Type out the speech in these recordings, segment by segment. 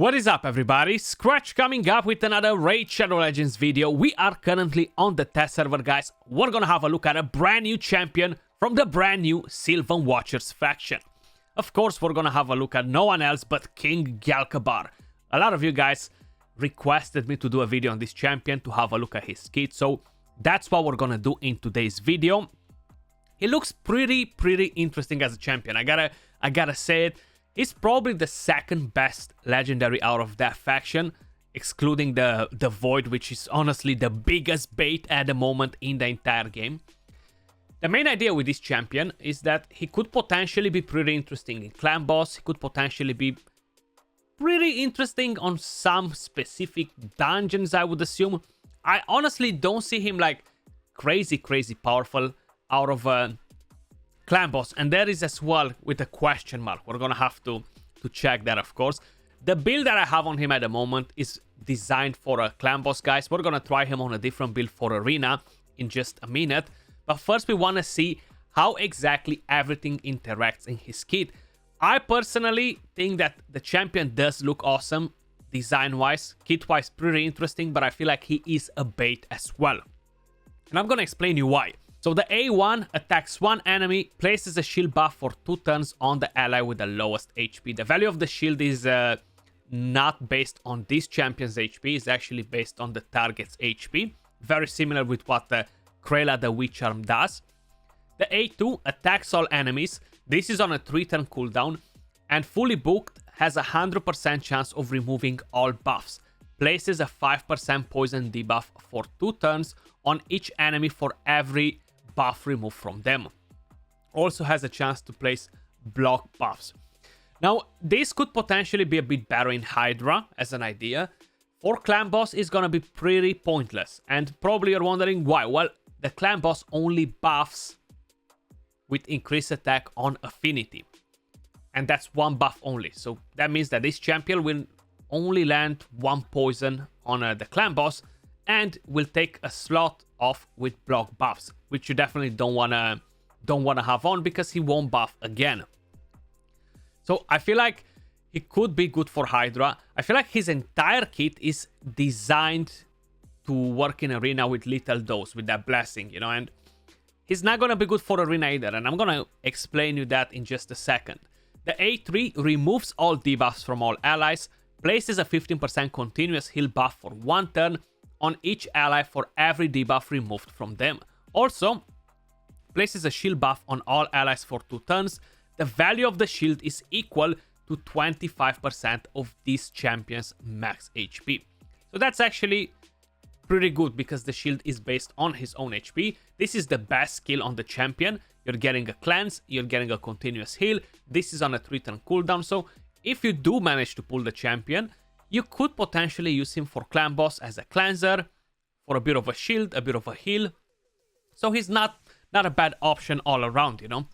What is up, everybody? Skratch coming up with another Raid Shadow Legends video. We are currently on the test server, guys. We're gonna have a look at a brand new champion from the brand new Sylvan Watchers faction. Of course, we're gonna have a look at no one else but King Gallcobar. A lot of you guys requested me to do a video on this champion to have a look at his kit, so that's what we're gonna do in today's video. He looks pretty interesting as a champion. I gotta say it. He's probably the second best legendary out of that faction, excluding the Void, which is honestly the biggest bait at the moment in the entire game. The main idea with this champion is that he could potentially be pretty interesting in clan boss. He could potentially be pretty interesting on some specific dungeons, I would assume. I honestly don't see him like crazy powerful out of clan boss, and there is as well with a question mark. We're gonna have to check that, of course. The build that I have on him at the moment is designed for a clan boss, guys. We're gonna try him on a different build for arena in just a minute, but first we want to see how exactly everything interacts in his kit. I personally think that the champion does look awesome design wise, kit wise, pretty interesting, but I feel like he is a bait as well, and I'm gonna explain you why. So the A1 attacks one enemy, places a shield buff for 2 turns on the ally with the lowest HP. The value of the shield is not based on this champion's HP, it's actually based on the target's HP. Very similar with what Krayla the Witch Arm does. The A2 attacks all enemies. This is on a 3-turn cooldown, and fully booked has a 100% chance of removing all buffs. Places a 5% poison debuff for 2 turns on each enemy for every buff removed from them. Also has a chance to place block buffs. Now, this could potentially be a bit better in Hydra as an idea. For clan boss, it's gonna be pretty pointless, and probably you're wondering why. Well, the clan boss only buffs with increased attack on affinity, and that's one buff only. So that means that this champion will only land 1 poison on the clan boss, and will take a slot off with block buffs, which you definitely don't wanna have on, because he won't buff again. So I feel like he could be good for Hydra. I feel like his entire kit is designed to work in arena with little dose, with that blessing, you know, and he's not gonna be good for arena either, and I'm gonna explain you that in just a second. The A3 removes all debuffs from all allies, places a 15% continuous heal buff for 1 turn on each ally for every debuff removed from them. Also, places a shield buff on all allies for 2 turns. The value of the shield is equal to 25% of this champion's max HP. So that's actually pretty good, because the shield is based on his own HP. This is the best skill on the champion. You're getting a cleanse, you're getting a continuous heal. This is on a 3-turn cooldown, so if you do manage to pull the champion, you could potentially use him for clan boss as a cleanser, for a bit of a shield, a bit of a heal. So he's not a bad option all around, you know.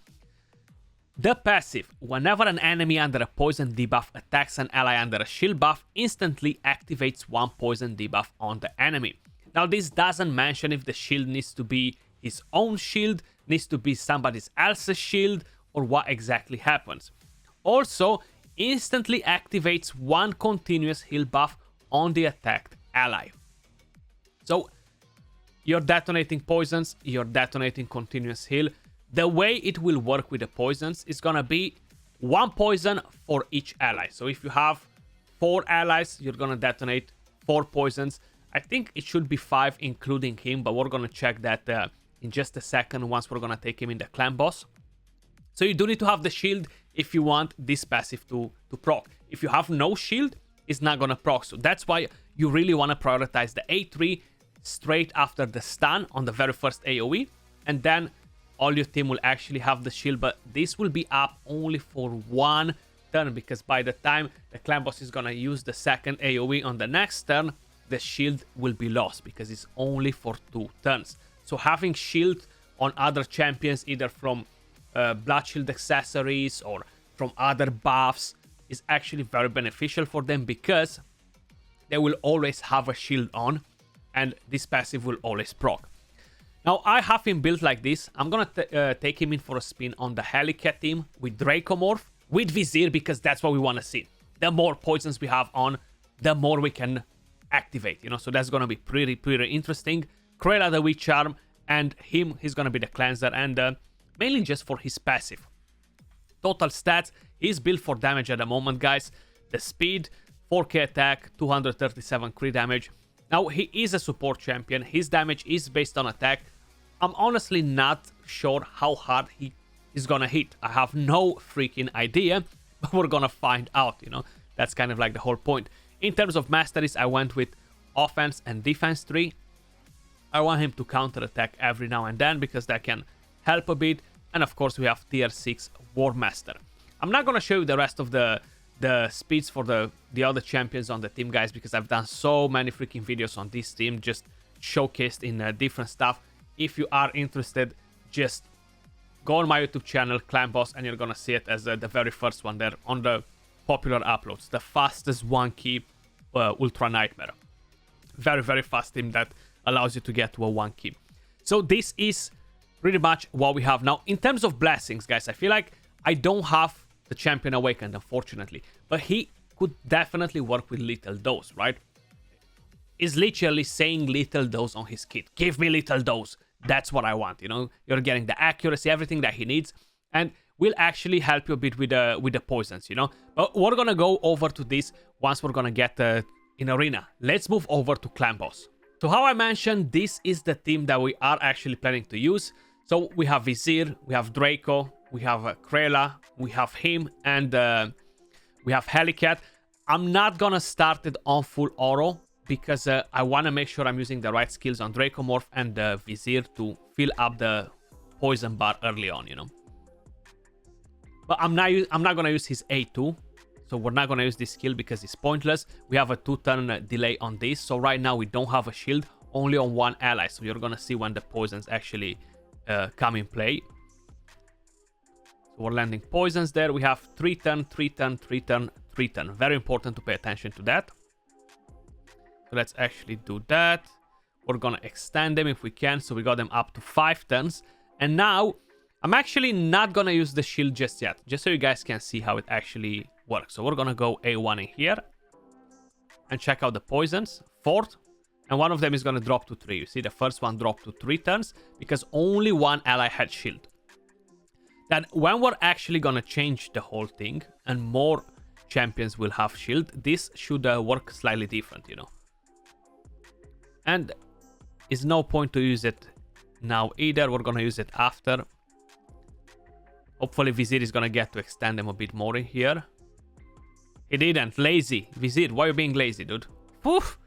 The passive: whenever an enemy under a poison debuff attacks an ally under a shield buff, instantly activates 1 poison debuff on the enemy. Now, this doesn't mention if the shield needs to be his own shield, needs to be somebody else's shield, or what exactly happens. Also, instantly activates 1 continuous heal buff on the attacked ally. So you're detonating poisons, you're detonating continuous heal. The way it will work with the poisons is gonna be 1 poison for each ally. So if you have 4 allies, you're gonna detonate 4 poisons. I think it should be 5 including him, but we're gonna check that in just a second once we're gonna take him in the clan boss. So you do need to have the shield if you want this passive to proc. If you have no shield, it's not gonna proc. So that's why you really want to prioritize the A3 straight after the stun on the very first AoE, and then all your team will actually have the shield, but this will be up only for 1 turn, because by the time the clan boss is gonna use the second AoE on the next turn, the shield will be lost, because it's only for 2 turns. So having shield on other champions, either from blood shield accessories or from other buffs, is actually very beneficial for them, because they will always have a shield on, and this passive will always proc. Now, I have him built like this. I'm gonna take him in for a spin on the Helicat team with Dracomorph, with Vizier, because that's what we want to see. the more poisons we have on, the more we can activate, you know. So that's gonna be pretty interesting. Krayla the Witch Charm, and he's gonna be the cleanser, and mainly just for his passive. Total stats, he's built for damage at the moment, guys. The speed, 4k attack, 237 crit damage. Now, he is a support champion. His damage is based on attack. I'm honestly not sure how hard he is gonna hit. I have no freaking idea, but we're gonna find out, you know. That's kind of like the whole point. In terms of masteries, I went with offense and defense 3. I want him to counter attack every now and then because that can help a bit. And of course, we have tier 6 War Master. I'm not gonna show you the rest of the speeds for the other champions on the team, guys, because I've done so many freaking videos on this team, just showcased in different stuff. If you are interested, just go on my YouTube channel, Clan Boss, and you're gonna see it as the very first one there on the popular uploads. The fastest 1 key Ultra Nightmare. Very fast team that allows you to get to a 1 key. So this is pretty much what we have now. In terms of blessings, guys, I feel like I don't have the Champion Awakened, unfortunately. But he could definitely work with Little Dose, right? He's literally saying Little Dose on his kit. Give me Little Dose. That's what I want, you know? You're getting the accuracy, everything that he needs. And will actually help you a bit with the poisons, you know? But we're gonna go over to this once we're gonna get in Arena. Let's move over to Clan Boss. So how I mentioned, this is the team that we are actually planning to use. So we have Vizier, we have Draco, we have Krayla, we have him, and we have Helicat. I'm not gonna start it on full auto because I want to make sure I'm using the right skills on Dracomorph and Vizier to fill up the poison bar early on, you know. But I'm not gonna use his A2, so we're not gonna use this skill because it's pointless. We have a 2-turn delay on this, so right now we don't have a shield, only on 1 ally. So you're gonna see when the poisons actually come in play. So we're landing poisons there. We have 3-turn, 3-turn, 3-turn, 3-turn. Very important to pay attention to that. So let's actually do that. We're gonna extend them if we can, so we got them up to 5 turns. And now I'm actually not gonna use the shield just yet, just so you guys can see how it actually works. So we're gonna go A1 in here and check out the poisons. 4th, and one of them is gonna drop to 3. You see the first one dropped to 3 turns because only 1 ally had shield. Then when we're actually gonna change the whole thing and more champions will have shield, this should work slightly different, you know. And it's no point to use it now either. We're gonna use it after. Hopefully Vizier is gonna get to extend them a bit more in here. He didn't. Lazy. Vizier, why are you being lazy, dude? Poof!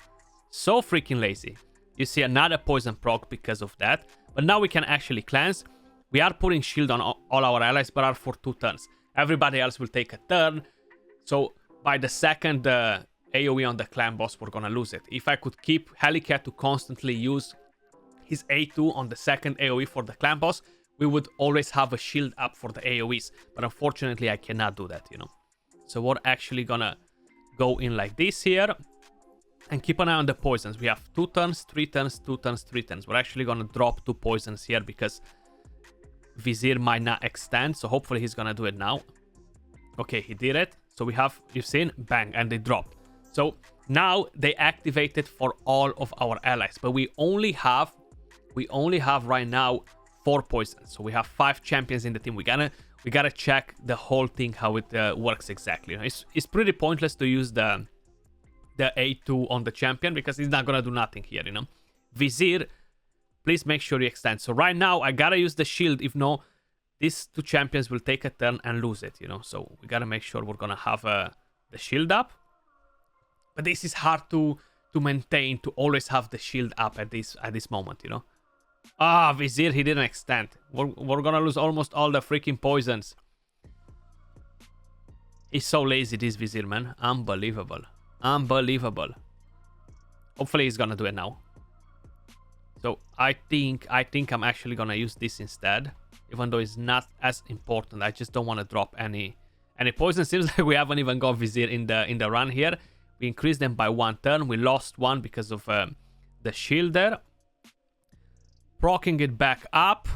So freaking lazy. You see another poison proc because of that. But now we can actually cleanse. We are putting shield on all our allies, but are for 2 turns. Everybody else will take a turn. So by the second AoE on the Clan Boss, we're gonna lose it. If I could keep Helicat to constantly use his A2 on the second AoE for the Clan Boss, we would always have a shield up for the AoEs. But unfortunately, I cannot do that, you know. So we're actually gonna go in like this here. And keep an eye on the poisons. We have 2 turns, 3 turns, 2 turns, 3 turns. We're actually gonna drop 2 poisons here because Vizier might not extend. So hopefully he's gonna do it now. Okay, he did it. So we have, you've seen, bang, and they dropped. So now they activated for all of our allies. But we only have right now 4 poisons. So we have 5 champions in the team. We gotta check the whole thing, how it works exactly. You know, it's pretty pointless to use the A2 on the champion because he's not gonna do nothing here, you know. Vizier, please make sure you extend. So right now I gotta use the shield. If no, these 2 champions will take a turn and lose it, you know. So we gotta make sure we're gonna have the shield up. But this is hard to maintain, to always have the shield up at this moment, you know. Ah, Vizier, he didn't extend. We're gonna lose almost all the freaking poisons. He's so lazy, this Vizier, man. Unbelievable. Unbelievable. Hopefully he's gonna do it now. So I think I'm actually gonna use this instead, even though it's not as important. I just don't want to drop any poison. Seems like we haven't even got Vizier in the run here. We increased them by 1 turn. We lost 1 because of the shield there. Proccing it back up.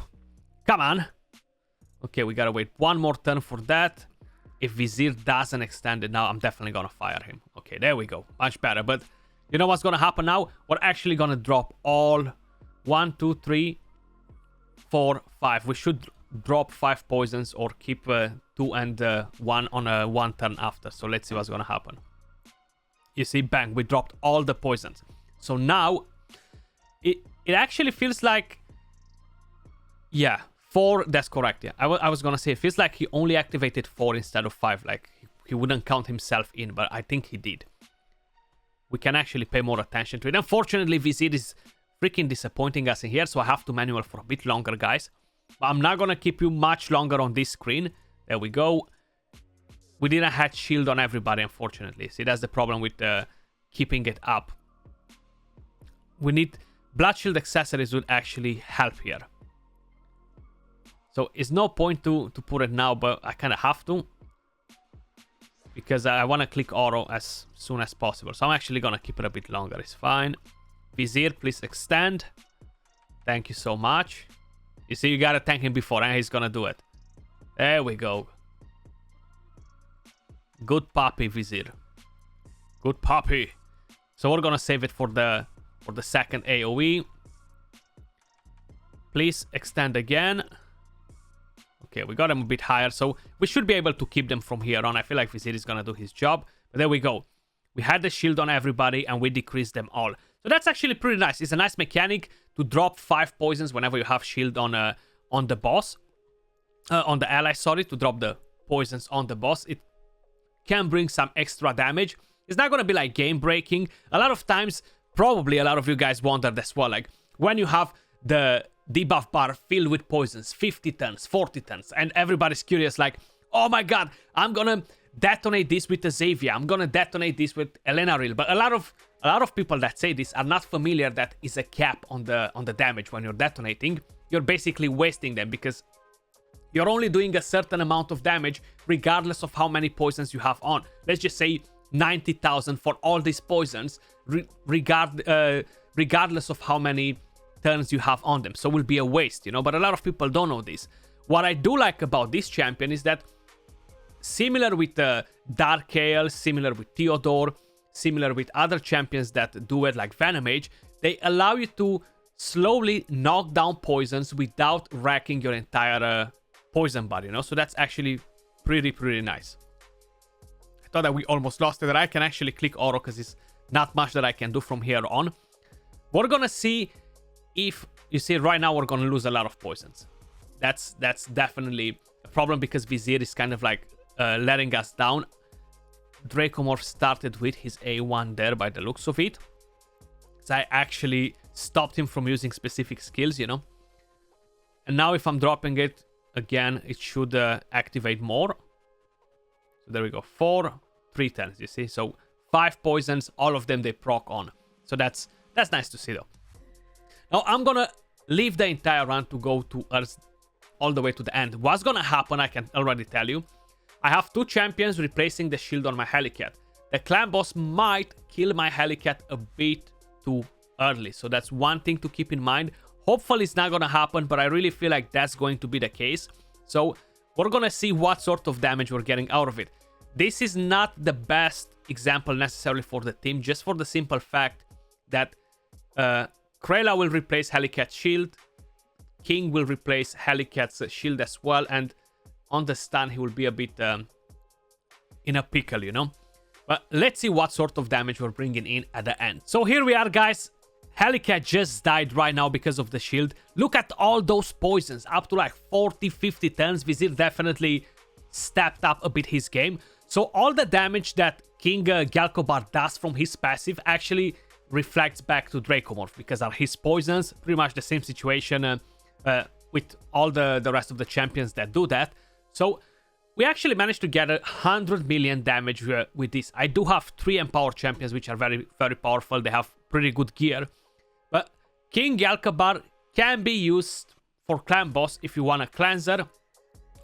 Come on. Okay, we gotta wait 1 more turn for that. if Vizier doesn't extend it now, I'm definitely gonna fire him. Okay, there we go. Much better. But you know what's gonna happen now? We're actually gonna drop all 1, 2, 3, 4, 5. We should drop 5 poisons or keep 2 and 1 on a 1 turn after. So let's see what's gonna happen. You see, bang, we dropped all the poisons. So now it actually feels like, yeah, 4, that's correct. Yeah, I was gonna say it feels like he only activated 4 instead of 5, like he wouldn't count himself in, but I think he did. We can actually pay more attention to it. Unfortunately, Vizier is freaking disappointing us in here, so I have to manual for a bit longer, guys. But I'm not gonna keep you much longer on this screen. There we go. We didn't have shield on everybody, unfortunately. See, that's the problem with keeping it up. We need blood shield accessories would actually help here. So it's no point to put it now, but I kind of have to. Because I want to click auto as soon as possible. So I'm actually going to keep it a bit longer. It's fine. Vizier, please extend. Thank you so much. You see, you got to thank him before, and he's going to do it. There we go. Good puppy, Vizier. Good puppy. So we're going to save it for the second AoE. Please extend again. Okay, we got him a bit higher, so we should be able to keep them from here on. I feel like Vizier is going to do his job. But there we go. We had the shield on everybody, and we decreased them all. So that's actually pretty nice. It's a nice mechanic to drop 5 poisons whenever you have shield on the boss. On the ally, sorry, to drop the poisons on the boss. It can bring some extra damage. It's not going to be like game breaking. A lot of times, probably a lot of you guys wondered as well, like when you have the debuff bar filled with poisons, 50 turns, 40 turns, and everybody's curious like, oh my god, I'm gonna detonate this with the Xavier, I'm gonna detonate this with Elenaril. But a lot of people that say this are not familiar that is a cap on the damage when you're detonating. You're basically wasting them because you're only doing a certain amount of damage regardless of how many poisons you have on. Let's just say 90,000 for all these poisons, regardless of how many turns you have on them. So it will be a waste, you know, but a lot of people don't know this. What I do like about this champion is that similar with Dark Ale, similar with Theodore, similar with other champions that do it like Venomage, they allow you to slowly knock down poisons without wrecking your entire poison bar, you know, so that's actually pretty nice. I thought that we almost lost it, that I can actually click auto because it's not much that I can do from here on. We're gonna see if, you see, right now we're gonna lose a lot of poisons. That's definitely a problem because Vizier is kind of like letting us down. Dracomorph started with his A1 there by the looks of it. So I actually stopped him from using specific skills, you know. And now if I'm dropping it again, it should activate more. So there we go, 4, 3 turns, you see. So 5 poisons, all of them they proc on. So that's nice to see though. Now I'm gonna leave the entire run to go to Earth all the way to the end. What's gonna happen, I can already tell you. I have 2 champions replacing the shield on my Helicat. The clan boss might kill my Helicat a bit too early. So that's one thing to keep in mind. Hopefully it's not gonna happen, but I really feel like that's going to be the case. So we're gonna see what sort of damage we're getting out of it. This is not the best example necessarily for the team, just for the simple fact that Krayla will replace Helicat's shield, King will replace Helicat's shield as well, and on the stun he will be a bit in a pickle, you know. But let's see what sort of damage we're bringing in at the end. So here we are, guys. Helicat just died right now because of the shield. Look at all those poisons, up to like 40, 50 turns. Vizier definitely stepped up a bit his game. So all the damage that King Gallcobar does from his passive actually reflects back to Dracomorph because are his poisons. Pretty much the same situation with all the rest of the champions that do that. So we actually managed to get 100 million damage with this. I do have 3 empowered champions which are very powerful. They have pretty good gear. But King Gallcobar can be used for clan boss if you want a cleanser.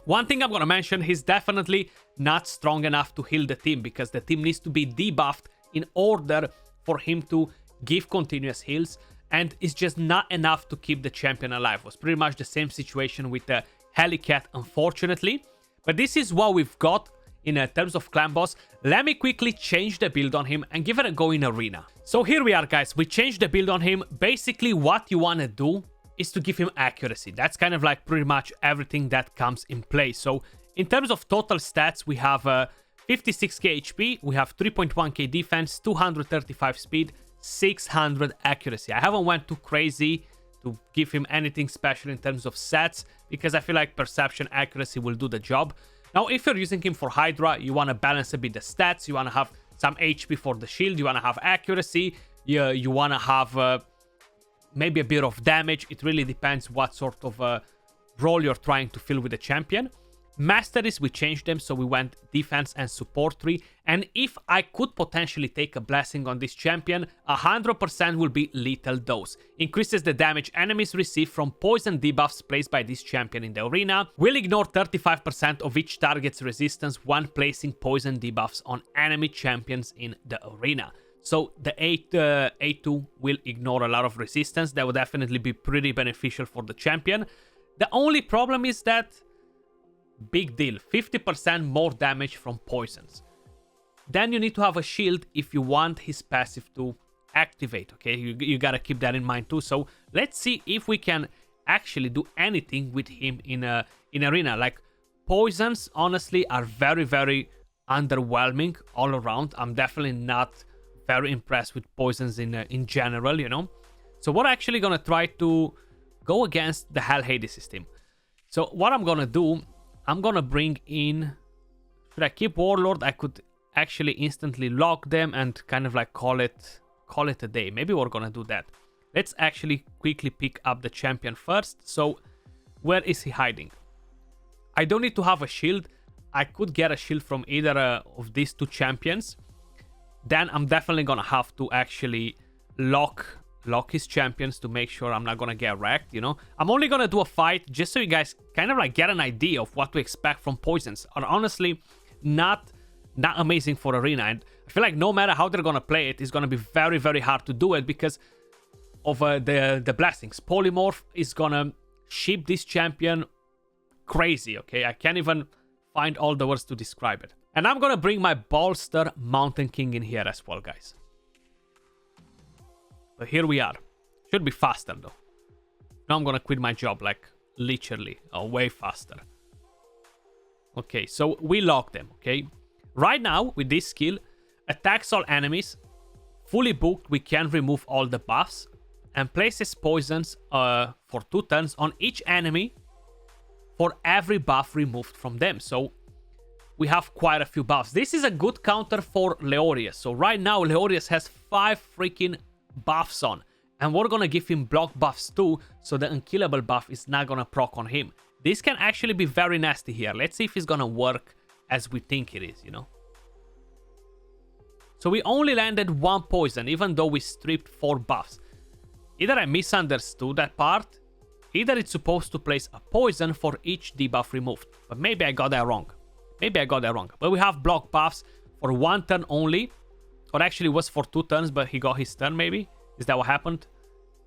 One thing I'm going to mention, he's definitely not strong enough to heal the team because the team needs to be debuffed in order for him to give continuous heals, and it's just not enough to keep the champion alive. It was pretty much the same situation with the Helicat, unfortunately. But this is what we've got. in terms of clan boss, let me quickly change the build on him and give it a go in arena. So here we are, guys. We changed the build on him. Basically, what you want to do is to give him accuracy. That's kind of like pretty much everything that comes in play. So in terms of total stats, we have 56k HP, we have 3.1k defense, 235 speed, 600 accuracy. I haven't went too crazy to give him anything special in terms of stats because I feel like perception accuracy will do the job. Now, if you're using him for Hydra, you want to balance a bit the stats. You want to have some HP for the shield. You want to have accuracy. You want to have maybe a bit of damage. It really depends what sort of role you're trying to fill with the champion. Masteries, we changed them, so we went defense and support tree. And if I could potentially take a blessing on this champion, 100% will be lethal dose. Increases the damage enemies receive from poison debuffs placed by this champion in the arena. Will ignore 35% of each target's resistance when placing poison debuffs on enemy champions in the arena. So the A2 will ignore a lot of resistance. That would definitely be pretty beneficial for the champion. The only problem is that big deal, 50% more damage from poisons. Then you need to have a shield if you want his passive to activate, okay? You gotta keep that in mind too. So let's see if we can actually do anything with him in arena. Like, poisons, honestly, are very, very underwhelming all around. I'm definitely not very impressed with poisons in general, you know? So we're actually gonna try to go against the Hell Hades system. So what I'm gonna do, I'm gonna bring in... Should I keep Warlord? I could actually instantly lock them and kind of like call it a day. Maybe we're gonna do that. Let's actually quickly pick up the champion first. So where is he hiding? I don't need to have a shield. I could get a shield from either of these two champions. Then I'm definitely gonna have to actually lock his champions to make sure I'm not gonna get wrecked, you know? I'm only gonna do a fight just so you guys kind of like get an idea of what to expect from poisons. Are honestly not amazing for arena, and I feel like no matter how they're gonna play it, it's gonna be very, very hard to do it because of the blessings. Polymorph is gonna ship this champion crazy, okay? I can't even find all the words to describe it. And I'm gonna bring my Bolster Mountain King in here as well, guys. So here we are. Should be faster though. Now I'm gonna quit my job, like literally, way faster. Okay, so we lock them, okay? Right now, with this skill, attacks all enemies. Fully booked, we can remove all the buffs. And places poisons for 2 turns on each enemy for every buff removed from them. So we have quite a few buffs. This is a good counter for Leorius. So right now, Leorius has 5 freaking buffs on, and we're gonna give him block buffs too, so the unkillable buff is not gonna proc on him. This can actually be very nasty here. Let's see if it's gonna work as we think it is, you know? So we only landed 1 poison, even though we stripped 4 buffs. Either I misunderstood that part, either it's supposed to place a poison for each debuff removed, but maybe I got that wrong. But we have block buffs for 1 turn only. Or actually was for 2 turns, but he got his turn maybe? Is that what happened?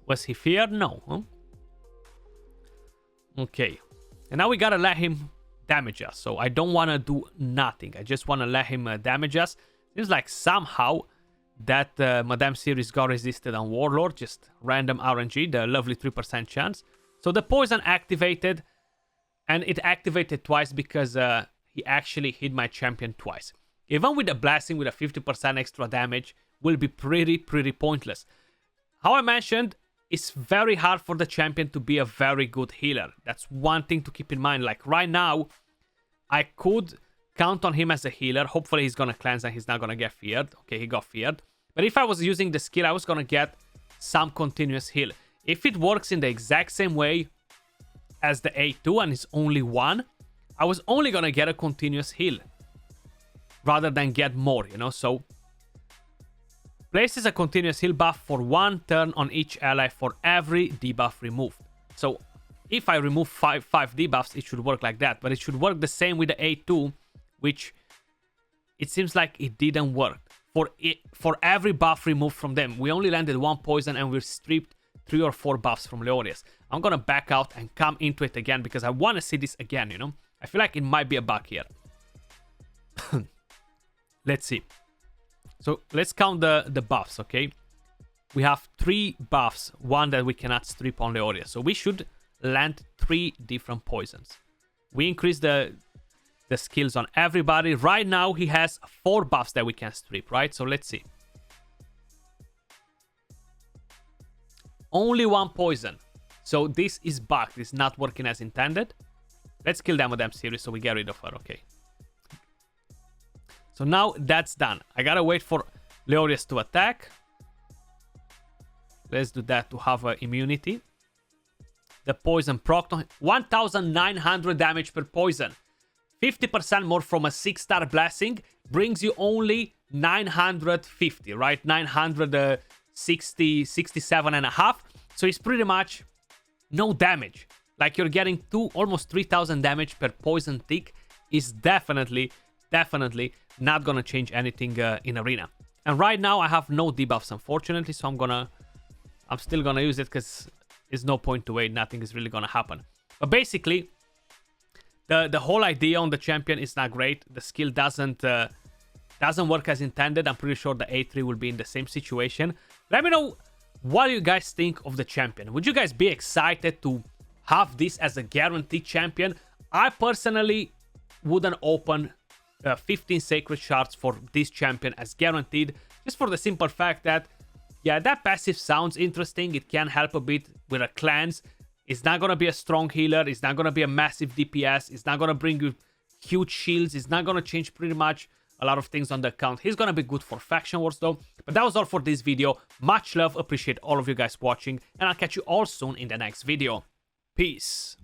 Was he feared? No. Huh? Okay. And now we gotta let him damage us. So I don't want to do nothing. I just want to let him damage us. Seems like somehow that Madame Series got resisted on Warlord. Just random RNG, the lovely 3% chance. So the poison activated. And it activated twice because he actually hit my champion twice. Even with a blessing with a 50% extra damage will be pretty pointless. How I mentioned, it's very hard for the champion to be a very good healer. That's one thing to keep in mind. Like right now, I could count on him as a healer. Hopefully he's gonna cleanse and he's not gonna get feared. Okay, he got feared. But if I was using the skill, I was gonna get some continuous heal. If it works in the exact same way as the A2 and it's only 1, I was only gonna get a continuous heal rather than get more, you know? So places a continuous heal buff for 1 turn on each ally for every debuff removed. So if I remove 5 debuffs, it should work like that. But it should work the same with the A2, which it seems like it didn't work. For every buff removed from them, we only landed 1 poison and we stripped 3 or 4 buffs from Leorius. I'm gonna back out and come into it again because I want to see this again, you know? I feel like it might be a bug here. let's see. So let's count the buffs, okay? We have 3 buffs, one that we cannot strip on Leoria. So we should land 3 different poisons. We increase the skills on everybody. Right now, he has 4 buffs that we can strip, right? So let's see. Only 1 poison. So this is bugged. It's not working as intended. Let's kill them with them series so we get rid of her, okay? So now that's done. I gotta wait for Leorius to attack. Let's do that to have immunity. The poison proc 1900 damage per poison. 50% more from a 6-star blessing brings you only 950, right? 960, 67 and a half. So it's pretty much no damage. Like you're getting almost 3000 damage per poison tick is definitely not gonna change anything in arena. And right now I have no debuffs, unfortunately, so I'm still gonna use it because there's no point to wait. Nothing is really gonna happen. But basically, the whole idea on the champion is not great. The skill doesn't work as intended. I'm pretty sure the A3 will be in the same situation. Let me know what you guys think of the champion. Would you guys be excited to have this as a guaranteed champion? I personally wouldn't open 15 sacred shards for this champion as guaranteed, just for the simple fact that, yeah, that passive sounds interesting. It can help a bit with a cleanse. It's not gonna be a strong healer. It's not gonna be a massive DPS. It's not gonna bring you huge shields. It's not gonna change pretty much a lot of things on the account. He's gonna be good for faction wars though. But that was all for this video. Much love. Appreciate all of you guys watching, and I'll catch you all soon in the next video. Peace.